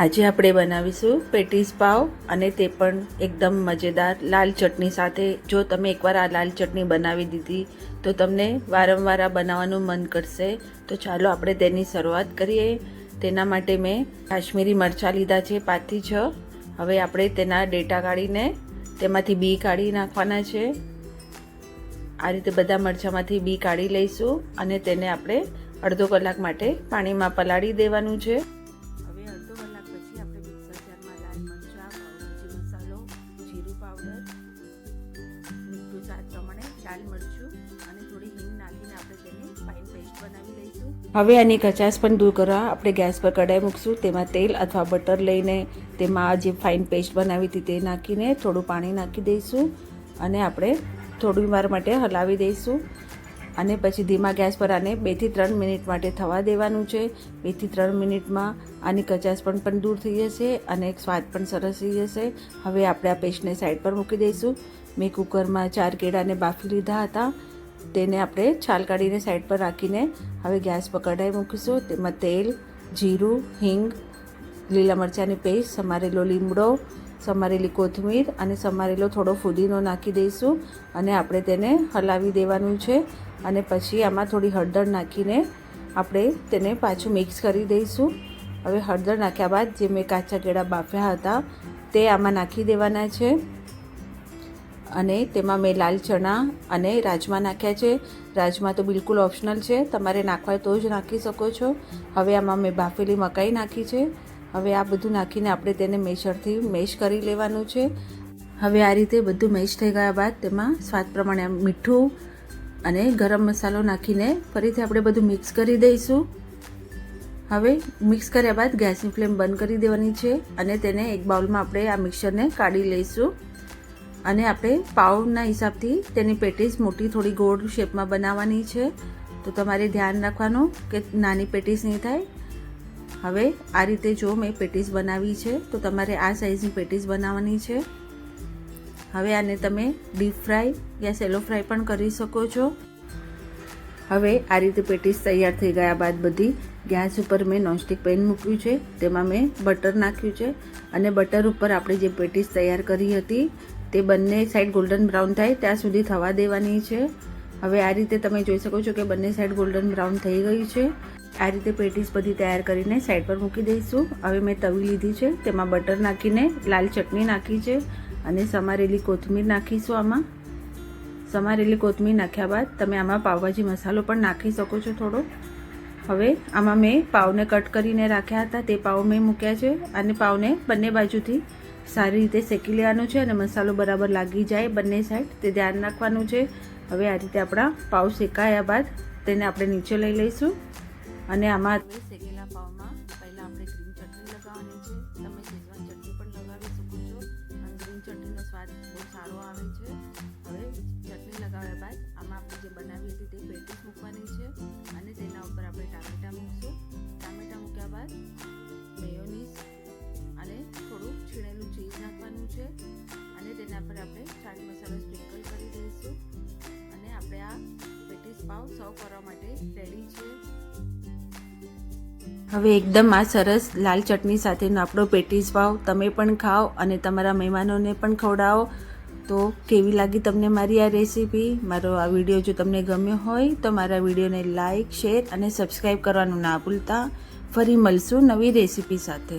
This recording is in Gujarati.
આજે આપણે બનાવીશું પેટીસ પાવ અને તે પણ એકદમ મજેદાર લાલ ચટણી સાથે. જો તમે એકવાર આ લાલ ચટણી બનાવી દીધી તો તમને વારંવાર આ બનાવવાનું મન કરશે. તો ચાલો આપણે તેની શરૂઆત કરીએ. તેના માટે મેં કાશ્મીરી મરચાં લીધા છે 5 થી 6. હવે આપણે તેના ડેટા કાઢીને તેમાંથી બી કાઢી નાખવાના છે. આ રીતે બધા મરચાંમાંથી બી કાઢી લઈશું અને તેને આપણે અડધો કલાક માટે પાણીમાં પલાળી દેવાનું છે. હવે અડધો કલાક પછી આપણે મિક્સર જારમાં લાલ મરચાં, પાવભાજી મસાલો, જીરું પાવડર, મીઠું સ્વાદ પ્રમાણે, લાલ મરચું અને થોડી હિંગ નાખીને આપણે તેની ફાઇન પેસ્ટ બનાવી લઈશું. હવે આની કચાશ પણ દૂર કરવા આપણે ગેસ પર કઢાઈ મૂકશું. તેમાં તેલ અથવા બટર લઈને તેમાં આ જે ફાઇન પેસ્ટ બનાવી હતી તે નાખીને થોડું પાણી નાખી દઈશું અને આપણે થોડી વાર માટે હલાવી દઈશું. અને પછી ધીમા ગેસ પર આને 2 થી 3 મિનિટ માટે થવા દેવાનું છે. 2 થી 3 મિનિટમાં આની કચાશ પણ દૂર થઈ જશે અને સ્વાદ પણ સરસ થઈ જશે. હવે આપણે આ પેસ્ટને સાઈડ પર મૂકી દઈશું. મેં કુકરમાં 4 કેળાને બાફી લીધા હતા. તેને આપણે છાલ કાઢીને સાઈડ પર રાખીને હવે ગેસ પર કઢાઈ મૂકીશું. તેમાં તેલ, જીરું, હિંગ, લીલા મરચાંની પેસ્ટ, સમારેલો લીમડો, સમારેલી કોથમીર અને સમારેલો થોડો ફુદીનો નાખી દઈશું અને આપણે તેને હલાવી દેવાનું છે. અને પછી આમાં થોડી હળદર નાખીને આપણે તેને પાછું મિક્સ કરી દઈશું. હવે હળદર નાખ્યા બાદ જે મેં કાચા કેળા બાફ્યા હતા તે આમાં નાખી દેવાના છે અને તેમાં મેં લાલ ચણા અને રાજમા નાખ્યા છે. રાજમા તો બિલકુલ ઓપ્શનલ છે, તમારે નાખવા તો જ નાખી શકો છો. હવે આમાં મેં બાફેલી મકાઈ નાખી છે. હવે આ બધું નાખીને આપણે તેને મેશરથી મેશ કરી લેવાનું છે. હવે આ રીતે બધું મેશ થઈ ગયા બાદ તેમાં સ્વાદ પ્રમાણે મીઠું અને ગરમ મસાલો નાખીને ફરીથી આપણે બધું મિક્સ કરી દઈશું. હવે મિક્સ કર્યા બાદ ગેસની ફ્લેમ બંધ કરી દેવાની છે અને તેને એક બાઉલમાં આપણે આ મિક્સરને કાઢી લઈશું. અને આપણે પાવના હિસાબથી તેની પેટીસ મોટી થોડી ગોળ શેપમાં બનાવવાની છે. તો તમારે ધ્યાન રાખવાનું કે નાની પેટીસ નહીં થાય. હવે આ રીતે જો મેં પેટીસ બનાવી છે તો તમારે આ સાઇઝની પેટીસ બનાવવાની છે. હવે આને તમે ડીપ ફ્રાય યા સેલો ફ્રાય પણ કરી શકો છો. હવે આ રીતે પેટીસ તૈયાર થઈ ગયા બાદ બધી ગેસ ઉપર મેં નોનસ્ટિક પેન મૂક્યું છે. તેમાં મેં બટર નાખ્યું છે અને બટર ઉપર આપણે જે પેટીસ તૈયાર કરી હતી તે બંને સાઈડ ગોલ્ડન બ્રાઉન થાય ત્યાં સુધી થવા દેવાની છે. હવે આ રીતે તમે જોઈ શકો છો કે બંને સાઈડ ગોલ્ડન બ્રાઉન થઈ ગઈ છે. આ રીતે પેટીસ બધી તૈયાર કરીને સાઈડ પર મૂકી દઈશું. હવે મેં તવી લીધી છે, તેમાં બટર નાખીને લાલ ચટણી નાખી છે અને સમારેલી કોથમીર નાખીશું. આમાં સમારેલી કોથમીર નાખ્યા બાદ તમે આમાં પાવભાજી મસાલો પણ નાખી શકો છો થોડો. હવે આમાં મેં પાવને કટ કરીને રાખ્યા હતા તે પાવ મેં મૂક્યા છે અને પાવને બંને બાજુથી સારી રીતે શેકી લેવાનું છે અને મસાલો બરાબર લાગી જાય બંને સાઈડ તે ધ્યાન રાખવાનું છે. હવે આ રીતે આપણા પાવ શેકાયા બાદ તેને આપણે નીચે લઈ લઈશું અને આમાં શેકેલા પાવમાં પહેલાં આપણે ગ્રીન ચટણી લગાવવાની છે. તમે શેઝવાન ચટણી પણ લગાવી શકો છો અને ગ્રીન ચટણીનો સ્વાદ બહુ સારો આવે છે. હવે ચટણી લગાવ્યા બાદ આમાં આપણે જે બનાવી હતી તે પેટીસ મૂકવાની છે અને તેના ઉપર આપણે ટામેટાં મૂકશું. ટામેટાં મૂક્યા બાદ મેયોનીઝ અને થોડું છીણેલું ચીઝ નાખવાનું છે અને તેના પર આપણે ચાટ મસાલો સ્પ્રિંકલ કરી દઈશું અને આપણે આ પેટીસ પાવ સર્વ કરવા માટે રેડી છે. હવે એકદમ આ સરસ લાલ ચટણી સાથેનો આપણો પેટીસ પાવ તમે પણ ખાઓ અને તમારા મહેમાનોને પણ ખવડાવો. તો કેવી લાગી તમને મારી આ રેસીપી? મારો આ વિડીયો જો તમને ગમ્યો હોય તો મારા વિડીયોને લાઇક, શેર અને સબસ્ક્રાઈબ કરવાનું ના ભૂલતા. ફરી મળશું નવી રેસીપી સાથે.